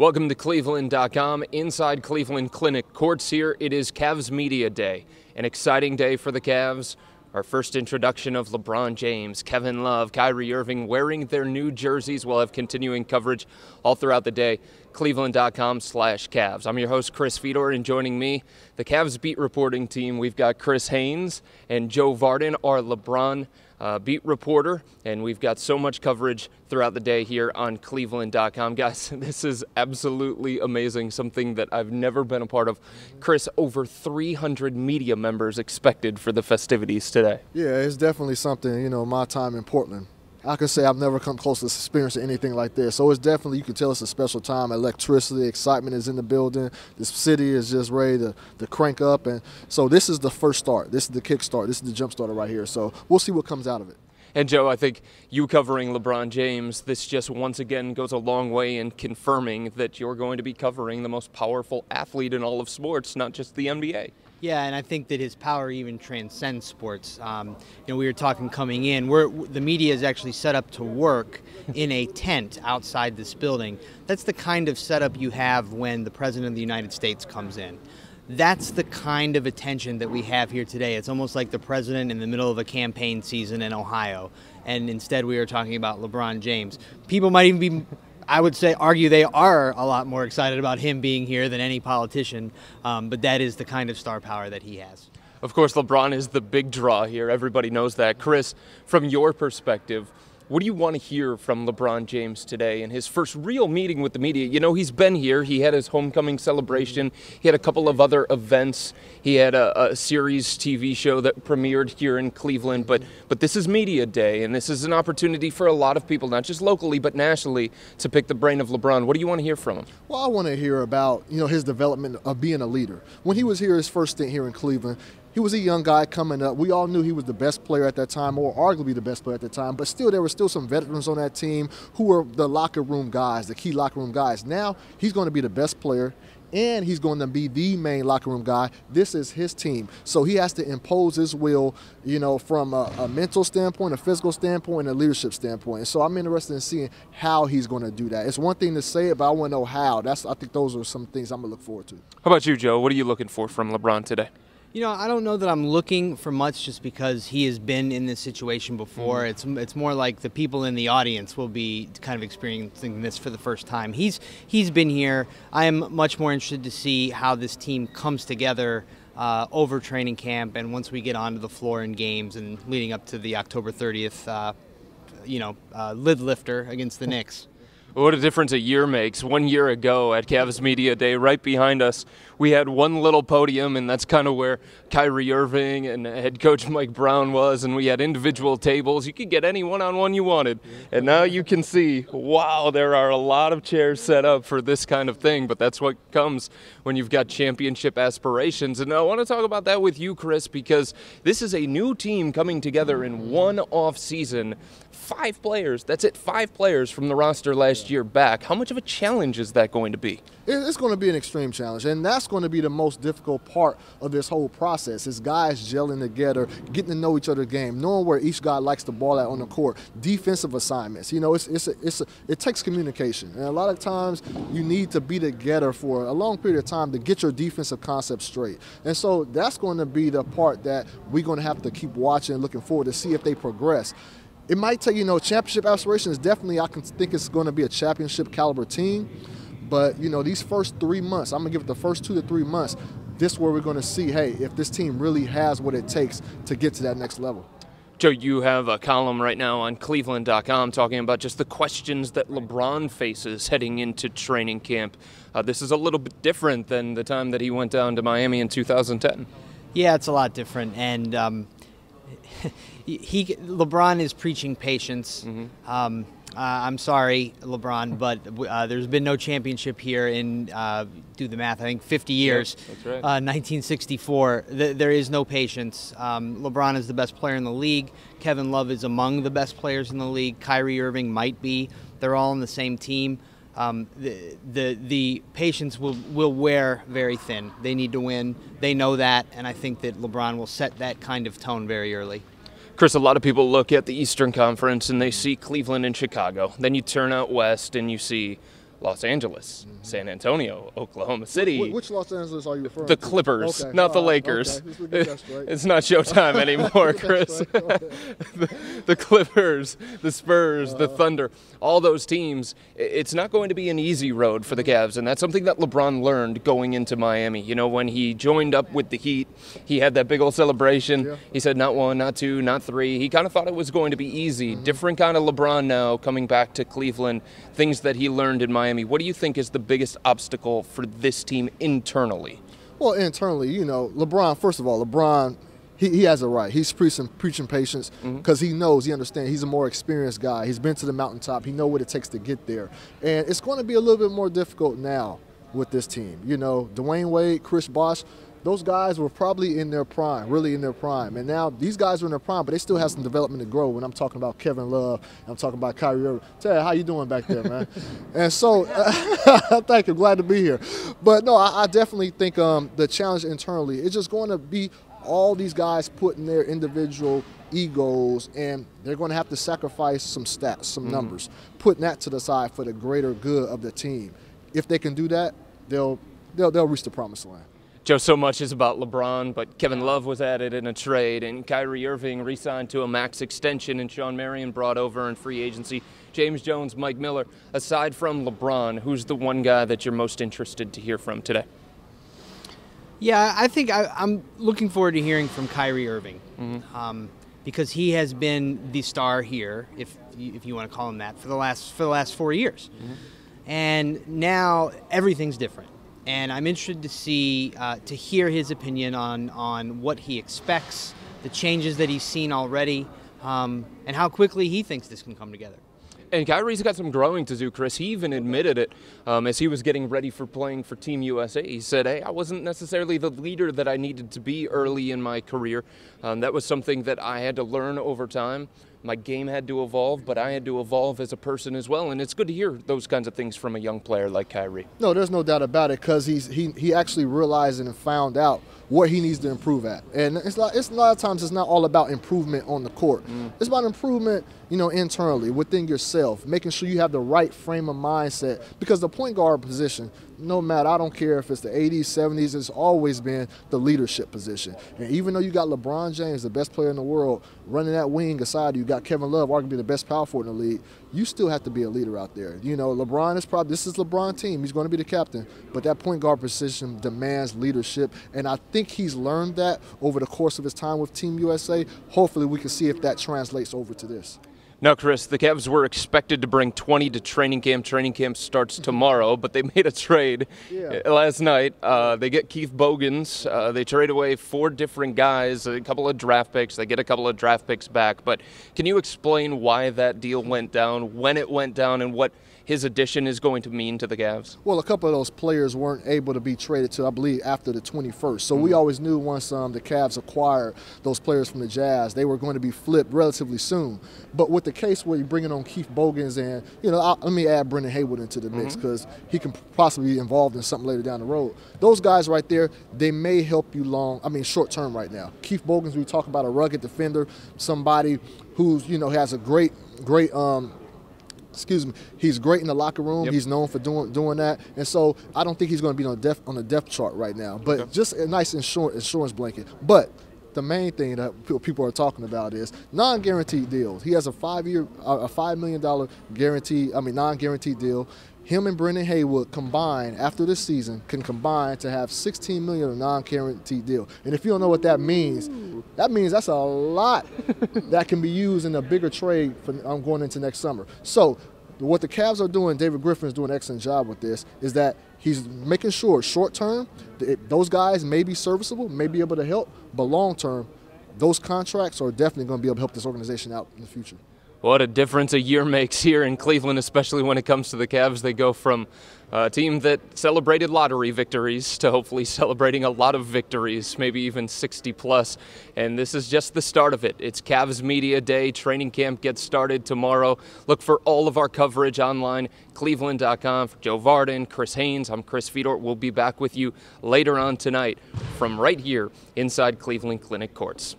Welcome to cleveland.com, inside Cleveland Clinic Courts here. It is Cavs Media Day, an exciting day for the Cavs. Our first introduction of LeBron James, Kevin Love, Kyrie Irving wearing their new jerseys. We'll have continuing coverage all throughout the day. cleveland.com/Cavs. I'm your host, Chris Fedor, and joining me, the Cavs beat reporting team. We've got Chris Haynes and Joe Vardon, our LeBron beat reporter, and we've got so much coverage throughout the day here on cleveland.com. Guys, this is absolutely amazing, something that I've never been a part of. Chris, over 300 media members expected for the festivities today. Yeah, it's definitely something, my time in Portland. I can say I've never come close to experiencing anything like this. So it's definitely, you can tell it's a special time. Electricity, excitement is in the building. This city is just ready to crank up. And so this is the first start. This is the kick start. This is the jump starter right here. So we'll see what comes out of it. And Joe, I think you covering LeBron James, this just once again goes a long way in confirming that you're going to be covering the most powerful athlete in all of sports, not just the NBA. Yeah, and I think that his power even transcends sports. We were talking coming in, the media is actually set up to work in a tent outside this building. That's the kind of setup you have when the President of the United States comes in. That's the kind of attention that we have here today. It's almost like the president in the middle of a campaign season in Ohio, and instead we are talking about LeBron James. People might even be, I would say, argue they are a lot more excited about him being here than any politician, but that is the kind of star power that he has. Of course, LeBron is the big draw here. Everybody knows that. Chris, from your perspective, what do you want to hear from LeBron James today in his first real meeting with the media? You know, he's been here. He had his homecoming celebration. He had a couple of other events. He had a series TV show that premiered here in Cleveland. But this is media day, and this is an opportunity for a lot of people, not just locally but nationally, to pick the brain of LeBron. What do you want to hear from him? Well, I want to hear about, his development of being a leader. When he was here, his first stint here in Cleveland, he was a young guy coming up. We all knew he was the best player at that time, or arguably the best player at the time, but still there were still some veterans on that team who were the locker room guys, the key locker room guys. Now he's going to be the best player, and he's going to be the main locker room guy. This is his team. So he has to impose his will, from a mental standpoint, a physical standpoint, and a leadership standpoint. And so I'm interested in seeing how he's going to do that. It's one thing to say it, but I want to know how. I think those are some things I'm going to look forward to. How about you, Joe? What are you looking for from LeBron today? I don't know that I'm looking for much just because he has been in this situation before. It's more like the people in the audience will be kind of experiencing this for the first time. He's been here. I am much more interested to see how this team comes together over training camp and once we get onto the floor in games and leading up to the October 30th, lid lifter against the Knicks. What a difference a year makes. 1 year ago at Cavs Media Day, right behind us, we had one little podium, and that's kind of where Kyrie Irving and head coach Mike Brown was, and we had individual tables. You could get any one-on-one you wanted. And now you can see, wow, there are a lot of chairs set up for this kind of thing, but that's what comes when you've got championship aspirations. And I want to talk about that with you, Chris, because this is a new team coming together in one off season. 5 players, that's it, 5 players from the roster last year back. How much of a challenge is that going to be? It's going to be an extreme challenge, and that's going to be the most difficult part of this whole process is guys gelling together, getting to know each other's game, knowing where each guy likes the ball at on the court, defensive assignments. It takes communication, and a lot of times you need to be together for a long period of time to get your defensive concept straight. And so that's going to be the part that we're going to have to keep watching and looking forward to see if they progress. It might take, championship aspirations, definitely I can think it's going to be a championship caliber team. But, these first 3 months, I'm going to give it the first 2 to 3 months, this is where we're going to see, hey, if this team really has what it takes to get to that next level. Joe, you have a column right now on cleveland.com talking about just the questions that LeBron faces heading into training camp. This is a little bit different than the time that he went down to Miami in 2010. Yeah, it's a lot different. And LeBron is preaching patience. I'm sorry, LeBron, but there's been no championship here in, do the math, I think 50 years. Yep, that's right. 1964. There is no patience. LeBron is the best player in the league. Kevin Love is among the best players in the league. Kyrie Irving might be. They're all on the same team. The patience will wear very thin. They need to win. They know that, and I think that LeBron will set that kind of tone very early. Chris, a lot of people look at the Eastern Conference and they see Cleveland and Chicago. Then you turn out west and you see Los Angeles, San Antonio, Oklahoma City. Which Los Angeles are you referring to? The to? Clippers, okay. not the Lakers. Okay. It's not Showtime anymore, Chris. The Clippers, the Spurs, the Thunder, all those teams, it's not going to be an easy road for the Cavs, and that's something that LeBron learned going into Miami. You know, when he joined up with the Heat, he had that big old celebration. Yeah. He said not one, not two, not three. He kind of thought it was going to be easy. Different kind of LeBron now coming back to Cleveland, things that he learned in Miami. What do you think is the biggest obstacle for this team internally? Well, internally, you know, LeBron, first of all, LeBron, he has a right. He's preaching patience because he knows, he understands. He's a more experienced guy. He's been to the mountaintop. He knows what it takes to get there. And it's going to be a little bit more difficult now with this team. You know, Dwayne Wade, Chris Bosh, those guys were probably in their prime, really in their prime. And now these guys are in their prime, but they still have some development to grow. When I'm talking about Kevin Love, I'm talking about Kyrie Irving. Ted, how you doing back there, man? And so, thank you, glad to be here. But no, I definitely think the challenge internally is just going to be all these guys putting their individual egos, and they're going to have to sacrifice some stats, some numbers, putting that to the side for the greater good of the team. If they can do that, they'll reach the promised land. Joe, so much is about LeBron, but Kevin Love was added in a trade, and Kyrie Irving re-signed to a max extension, and Sean Marion brought over in free agency. James Jones, Mike Miller. Aside from LeBron, who's the one guy that you're most interested to hear from today? Yeah, I think I'm looking forward to hearing from Kyrie Irving because he has been the star here, if you want to call him that, for the last 4 years, and now everything's different. And I'm interested to hear his opinion on what he expects, the changes that he's seen already, and how quickly he thinks this can come together. And Kyrie's got some growing to do, Chris. He even admitted it as he was getting ready for playing for Team USA. He said, hey, I wasn't necessarily the leader that I needed to be early in my career. That was something that I had to learn over time. My game had to evolve, but I had to evolve as a person as well. And it's good to hear those kinds of things from a young player like Kyrie. No, there's no doubt about it, because he actually realized and found out what he needs to improve at. And it's a lot of times it's not all about improvement on the court. It's about improvement, you know, internally, within yourself, making sure you have the right frame of mindset. Because the point guard position, no matter, I don't care if it's the 80s, 70s, it's always been the leadership position. And even though you got LeBron James, the best player in the world, running that wing aside, you got Kevin Love, arguably the best power forward in the league, you still have to be a leader out there. You know, LeBron is probably, this is LeBron's team. He's going to be the captain. But that point guard position demands leadership. And I think he's learned that over the course of his time with Team USA. Hopefully we can see if that translates over to this. Now, Chris, the Cavs were expected to bring 20 to training camp. Training camp starts tomorrow, but they made a trade last night. They get Keith Bogans. They trade away 4 different guys, a couple of draft picks. They get a couple of draft picks back. But can you explain why that deal went down, when it went down, and what his addition is going to mean to the Cavs? Well, a couple of those players weren't able to be traded to, I believe, after the 21st. So we always knew once the Cavs acquired those players from the Jazz, they were going to be flipped relatively soon. But with the case where you're bringing on Keith Bogans and, you know, let me add Brendan Haywood into the mix because he can possibly be involved in something later down the road. Those guys right there, they may help you short term right now. Keith Bogans, we talk about a rugged defender, somebody who's, you know, has a great he's great in the locker room. He's known for doing that. And so I don't think he's going to be on the depth chart right now. But just a nice insurance blanket. But the main thing that people are talking about is non-guaranteed deals. He has a $5 million non-guaranteed deal. Him and Brendan Haywood combined after this season can combine to have $16 million of non-guaranteed deal. And if you don't know what that means that's a lot that can be used in a bigger trade for going into next summer. So what the Cavs are doing, David Griffin is doing an excellent job with this, is that he's making sure short term those guys may be serviceable, may be able to help, but long term those contracts are definitely going to be able to help this organization out in the future. What a difference a year makes here in Cleveland, especially when it comes to the Cavs. They go from a team that celebrated lottery victories to hopefully celebrating a lot of victories, maybe even 60+. And this is just the start of it. It's Cavs Media Day. Training camp gets started tomorrow. Look for all of our coverage online, cleveland.com. For Joe Vardon, Chris Haynes, I'm Chris Fedor. We'll be back with you later on tonight from right here inside Cleveland Clinic Courts.